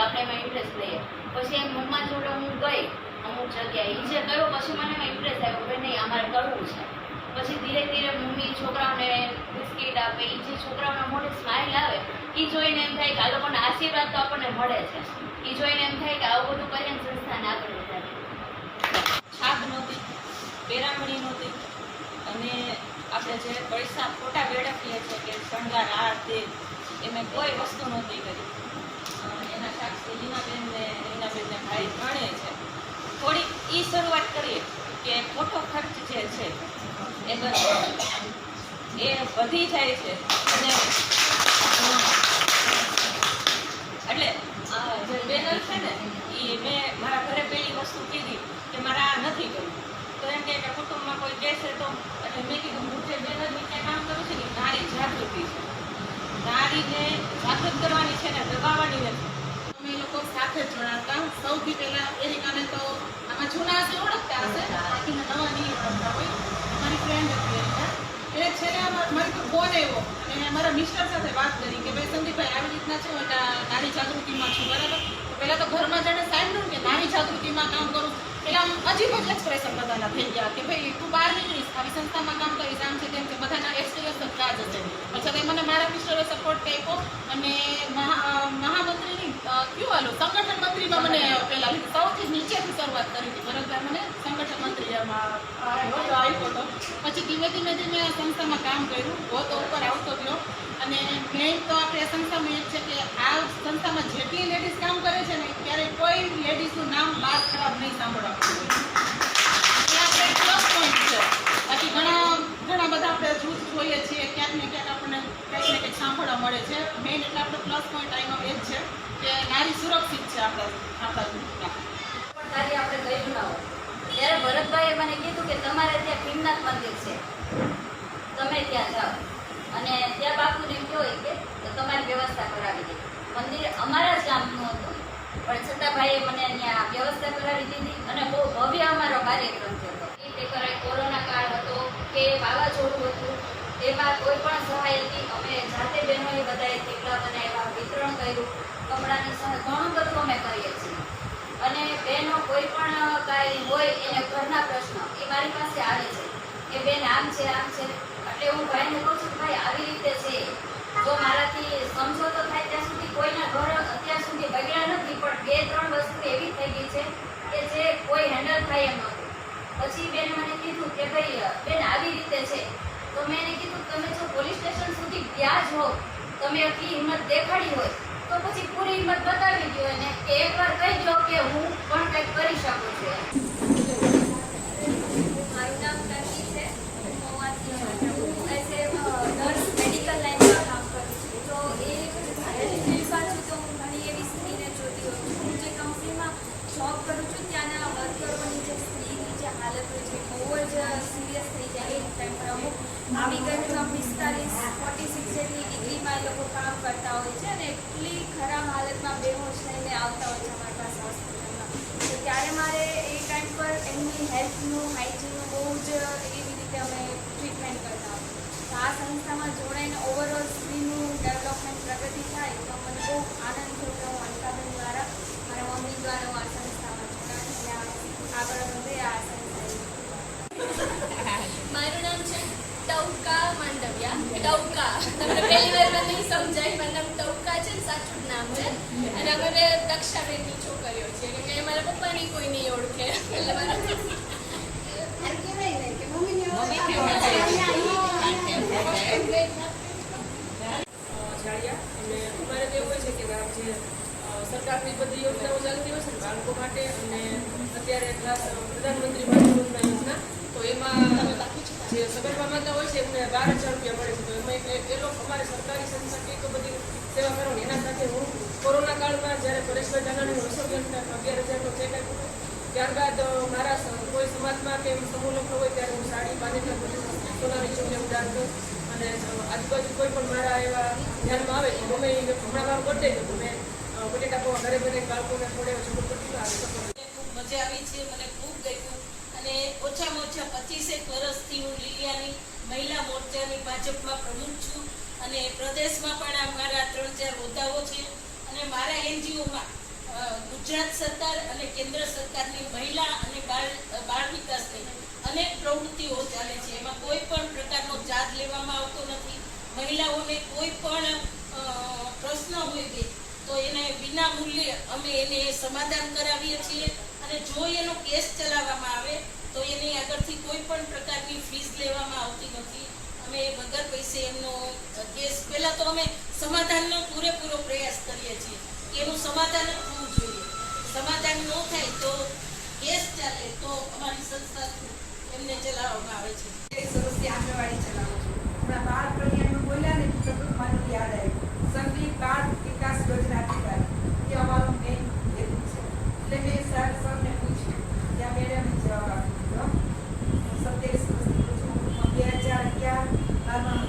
આપણે એમાં ઇન્ટરેસ્ટ લઈએ. પછી એમ મમ્મા જોડે હું ગઈ અમુક જગ્યાએ, એ જે કર્યો પછી મને એમાં ઇન્ટરેસ્ટ આવ્યો કે નહીં અમારે કરવું છે. પછી ધીરે ધીરે મમ્મી છોકરાઓને બિસ્કીટ આપે, એ જે છોકરાઓના મોઢે સ્માઇલ આવે એ જોઈને એમ થાય કે આ લોકોના આશીર્વાદ તો આપણને મળે છે. એ જોઈને એમ થાય કે આવું બધું કરીને સંસ્થાને આગળ વધારે. છાપ નહોતી, પેરામણી નહોતી, અને આપણે જે પૈસા ખોટા વેડફીએ છીએ કે શણગાર આ તે એમાં કોઈ વસ્તુ નહોતી કરી. એના સાક્ષી લીનાબેનને રીનાબેનને ભાઈ ત્રણેય છે. થોડીક એ શરૂઆત કરીએ કે ખોટો ખર્ચ જે છે એ વધી જાય છે. અને એટલે જે બેનર છે ને એ મેં મારા ઘરે પેલી વસ્તુ કીધી કે મારે આ નથી કરવું, તો એમ કે કુટુંબમાં કોઈ કહેશે તો, એટલે મેં કીધું હું જે બેનરની ત્યાં કામ કરું છું ને નારી જાગૃતિ છે, નારીને જાગૃત કરવાની છે ને દબાવવાની નથી. અમે લોકો સાથે જ જોડાતા. સૌથી પહેલા એરિકાને તો આમાં જૂના હશે ઓળખતા હશે, બાકીના નવા નહીં ઓળખતા હોય. મારી ફ્રેન્ડ હતી એરિકા, એ છેલ્લે મારી પર ફોન આવ્યો અને મારા મિસ્ટર સાથે વાત કરી કે ભાઈ સંદીપભાઈ આવી રીતના છે, હું નારી જાગૃતિમાં છું, બરાબર. પહેલાં તો ઘરમાં જાણે સાંભળ્યું કે નારી જાગૃતિમાં કામ કરું, પેલા અજીબ જ એક્સપ્રેશન બધાના થઈ ગયા કે ભાઈ તું બહાર નીકળીશ, આવી સંસ્થામાં કામ કરીશ, આમ છે તેમ છે, બધાના એક્સપિરિયન્સ જ કાજ હશે. પછી મને મારા મિસ્ટરે સપોર્ટ આપ્યો અને મહામંત્રીની કયું હાલો સંગઠન મંત્રીમાં મને પહેલાં લીધું. સૌથી નીચેથી શરૂઆત કરી હતી, બરાબર. મને સંગઠન મંત્રીમાં આવ્યો હતો. પછી ધીમે ધીમે ધીમે આ સંસ્થામાં કામ કર્યું, હોતો ઉપર આવતો ગયો. અને મેઇન તો આપણે આ સંસ્થામાં એ જ છે કે આ સંસ્થામાં જેટલી લેડીઝ કામ કરે છે ને ત્યારે કોઈ લેડીઝનું નામ બહાર ખરાબ નહીં સાંભળવાનું હોય. એ આપણે પ્લસ પોઈન્ટ છે. બાકી ઘણા બધા આપણે જૂથ જોઈએ છીએ, ક્યાંક ને ક્યાંક આપણને કંઈક ને કંઈક સાંભળવા મળે છે. મેઇન એટલે આપણો પ્લસ પોઈન્ટ આનો એ જ છે કે નારી સુરક્ષિત છે આપણા જૂથમાં. પણ તારી આપણે ગયું ના હોય ત્યારે ભરતભાઈએ મને કીધું કે તમારે ત્યાં ભીમનાથ મંદિર છે, તમે ત્યાં જાઓ અને ત્યાં બાપુને એમ કહેવાય કે તમારી વ્યવસ્થા કરાવી દે. મંદિર અમારા જ ગામનું હતું, પણ છતાં ભાઈએ મને અહીંયા વ્યવસ્થા કરાવી દીધી અને બહુ ભવ્ય અમારો કાર્યક્રમ થયો. એ કરાય, કોરોના કાળ હતો કે વાવાઝોડું હતું, તેમાં કોઈ પણ સહાય હતી, અમે જાતે બહેનોએ બધાએ થેપલા બનાવ્યા, વિતરણ કર્યું, કપડાની સહાય, ઘણું બધું અમે કરીએ છીએ. અને બહેનો કોઈ પણ કાંઈ હોય એને ઘરના પ્રશ્ન એ મારી પાસે આવે છે કે બેન આમ છે આમ છે, એટલે હું ભાઈને કહું છું કે ભાઈ આવી રીતે છે. જો મારાથી સમજોતો થાય ત્યાં સુધી કોઈના ઘર અત્યાર સુધી બગડ્યા નથી, પણ 2-3 વસ્તુ એવી થઈ ગઈ છે કે જે કોઈ હેન્ડલ થાય એમ નહોતું. પછી બેન મને કીધું કે ભાઈ બેન આવી રીતે છે, તો મેં એને કીધું તમે જો પોલીસ સ્ટેશન સુધી ગયા જ હો, તમે આટલી હિંમત દેખાડી હોય તો પછી પૂરી હિંમત બતાવી દો અને એકવાર કહી દો કે હું પણ કંઈક કરી શકું છું. મારું નામ તન્વી છે. હું એઝ એ નર્સ મેડિકલ લાઇનમાં કામ કરું છું. તો એ ફિલ્ડ પાછું તો હું ઘણી એવી સ્ત્રીને જોતી હોઉં છું. હું જે કંપનીમાં જોબ કરું છું ત્યાંના વર્કરોની જે સ્ત્રીની જે હાલત હોય છે બહુ જ સિરિયસ થઈ જાય. એ ટાઈમ પર અમુક આવી ગયું 45-46 જેટલી ડિગ્રીમાં એ લોકો કામ કરતા હોય છે અને એટલી ખરાબ હાલતમાં બેહોશ થઈને આવતા હોય છે અમારી પાસે હોસ્પિટલમાં. તો ત્યારે મારે એ ટાઈમ પર એમની હેલ્થનું હાઇજીનનું બહુ જ એવી રીતે અમે ટ્રીટમેન્ટ કરતા હોય. તો આ સંસ્થામાં જોડાઈને ઓવરઓલ સ્ત્રીનું ડેવલપમેન્ટ પ્રગતિ થાય તો મને બહુ આનંદ થયો કે હું અનિતાબેન દ્વારા મારા મમ્મી દ્વારા હું આ સંસ્થામાં જોડાઈને આગળ વધે આ સંસ્થા. મારું નામ છે ટવકા માંડવિયા. ટવકા તમને પહેલી વાર નહીં સમજાય, મારું નામ ટવકા છે, સાચું જ નામ છે. અને અમે બે દક્ષાબેનની છોકરીઓ છીએ, કેમ કે મારા પપ્પાની કોઈ નહીં ઓળખે એટલે મારા અમારે તો એવું હોય છે કે જે સરકારની બધી યોજનાઓ ચાલતી હોય છે ને બાળકો માટે, અને અત્યારે ખાસ પ્રધાનમંત્રી માતૃવંદના યોજના, તો એમાં જે સગર્ભા માતા હોય છે એમને 12,000 રૂપિયા મળે છે. તો એમાં એ લોકો અમારે સરકારી સંસ્થા કે બધી સેવા કરવાની. એના સાથે હું કોરોના કાળમાં જ્યારે પરેશભાઈ જાનાણીનું વિસર્જન 11,000નો ચેક આપ્યો, ત્યારબાદ મારા કોઈ સમાજમાં કે સમૂહ લોકો હોય ત્યારે હું સાડી 5,000 સોનાની ચોકલેટ દાન કરું. અને આજુબાજુ કોઈ પણ મારા એવા ધ્યાનમાં આવે તો ગમે હમણાં મારો બર્થડે હતો, મેં બટેટા પૌવા ઘરે બને બાળકોને થોડે સપોર્ટ કરતી આવે. ખૂબ મજા આવી છે, મને ખૂબ ગમ્યું. અને ઓછામાં ઓછા 25 વર્ષથી હું લીલિયાની મહિલા મોરચાની ભાજપમાં પ્રમુખ છું અને પ્રદેશમાં પણ મારા 3-4 હોદ્દાઓ છે. અને મારા એનજીઓમાં ગુજરાત સરકાર અને કેન્દ્ર સરકારની મહિલા અને બાળ વિકાસની અનેક પ્રવૃત્તિઓ ચાલે છે. એમાં કોઈ પણ પ્રકારનો ચાર્જ લેવામાં આવતો નથી. મહિલાઓને કોઈ પણ પ્રશ્ન હોય કે તો એને વિના મૂલ્યે અમે એને સમાધાન કરાવીએ છીએ અને જો એનો કેસ ચલાવવામાં આવે તો એની આગળથી કોઈ પણ પ્રકારની ફીસ લેવામાં આવતી નથી. અમે વગર પૈસે એમનો કેસ પહેલાં તો અમે સમાધાનનો પૂરેપૂરો પ્રયાસ કરીએ છીએ કે એનું સમાધાન જ થવું જોઈએ. સમાધાન ન થાય તો કેસ ચાલે તો અમારી સંસ્થા એમને ચલાવવામાં આવે છે. એક સરસથી આંગણવાડી ચલાવું છું. હમણાં બાળ કલ્યાણનું બોલ્યા ને તો મને યાદ આવ્યું. સંગીત બાળ વિકાસ યોજના અધિકારી એ અમારો મેઇન હેતુ છે. એટલે મેં સરને પૂછ્યું ત્યાં મેડમે જવાબ આપી દીધો. 27 વર્ષથી છું. 2011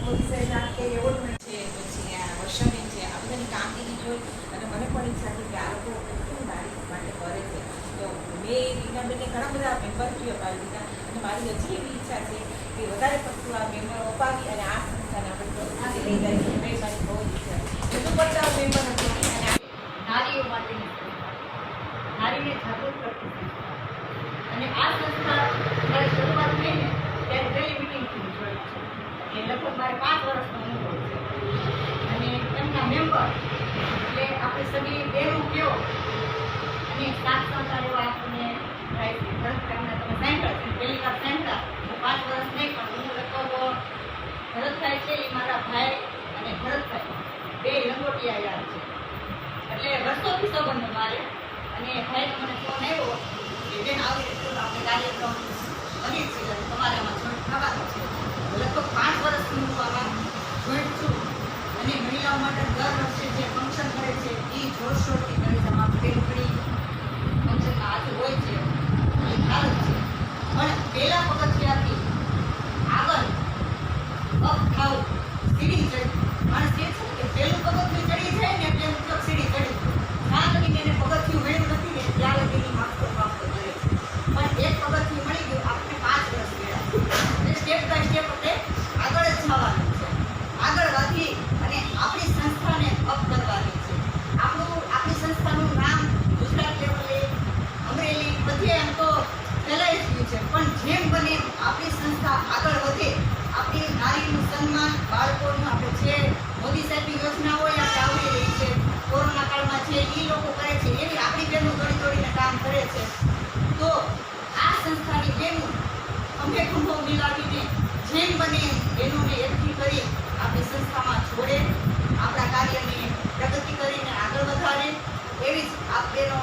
મોદી સાહેબના કે એવોર્ડ છે, પછી આ વર્ષાબેન છે, આ બધાની કામગીરી જોઈ અને મને પણ ઈચ્છા થઈ કે આ લોકો કેટલું નારી માટે કરે છે. તો મેં રીનાબેનને ઘણા બધા મેમ્બરથી અપાવી દીધા અને મારી હજી એવી ઈચ્છા છે કે વધારે પડતું આ મેમ્બર અપાવી અને આ સંસ્થાને આપણે લઈ જાય. મેં મારી બહુ ઈચ્છા છે. વધુ પડતા મેમ્બર હતો અને નારીઓ માટેની સંસ્થા, નારીને જાગૃત કરતી સંસ્થા. અને આ સંસ્થા જ્યારે શરૂઆત થઈ ને ત્યારે પહેલી મિટિંગથી જોઈ છે. એ લગભગ મારે 5 વર્ષનો અનુભવ છે. અને એમના મેમ્બર એટલે આપણે સગી બહેનો કયો અને સાત સંસ્થા એવા આપણને થાય છે. ભરતભાઈના તમે સાંભળ્યા છે, પહેલી વાર સાંભળ્યા. હું 5 વર્ષ નહીં પણ હું લગભગ ભરતભાઈ છે એ મારા ભાઈ અને ભરતભાઈ બે લંગોટિયા યાર છે. એટલે વર્ષોથી સંબંધ મારે અને ભાઈ મને ફોન આવ્યો કે બેન આવી રીતે આપણે કાર્યક્રમ કરીએ છીએ અને તમારામાં જોઈન્ટ થવાનું છે. લગભગ 5 વર્ષથી હું આમાં જોઈન્ટ છું અને મહિલાઓ માટે દર વર્ષે જે ફંક્શન કરે છે એ જોરશોરથી કરે છે. આમાં પેલકડી ફંક્શનમાં આજે હોય છે એ ખ્યાલ જ છે. પણ પહેલા પગથિયાથી આગળ અપ થાવ સીડી ચડી માણસ કહે છે કે પહેલું પગથિયું ચડી જાય ને એટલે મતલબ સીડી ચડી ના લગીને એને પગથિયું મળ્યું નથી ને ત્યાં લગીની માફતો કરે છે. પણ એક પગથિયું મળી ગયું આપણે 5 વર્ષ ગયા એટલે સ્ટેપ બાય સ્ટેપ આપણે આગળ જ જવાનું છે. આગળ વધી અને આપણી સંસ્થાને અપ કરવાની છે. આપણી સંસ્થાનું નામ ગુજરાત લેવલે અમરેલી બધે એમ તો ફેલાઈ ગયું છે. પણ જેમ બને આપણી સંસ્થા આગળ વધે, આપણી નારીનું સન્માન, બાળકોનું આપણે જે મોદી સાહેબની યોજનાઓ આપણે આવડી રહી છે, કોરોના કાળમાં જે એ લોકો કરે છે એવી આપણી બહેનો દોડીને કામ કરે છે. તો આ સંસ્થાની બહેનો અમે કુંભો મિલાવીને જેમ બને બહેનોને એકઠી કરી આપણી સંસ્થામાં જોડે, આપણા કાર્યને પ્રગતિ કરીને આગળ વધારે એવી જ આપ બહેનો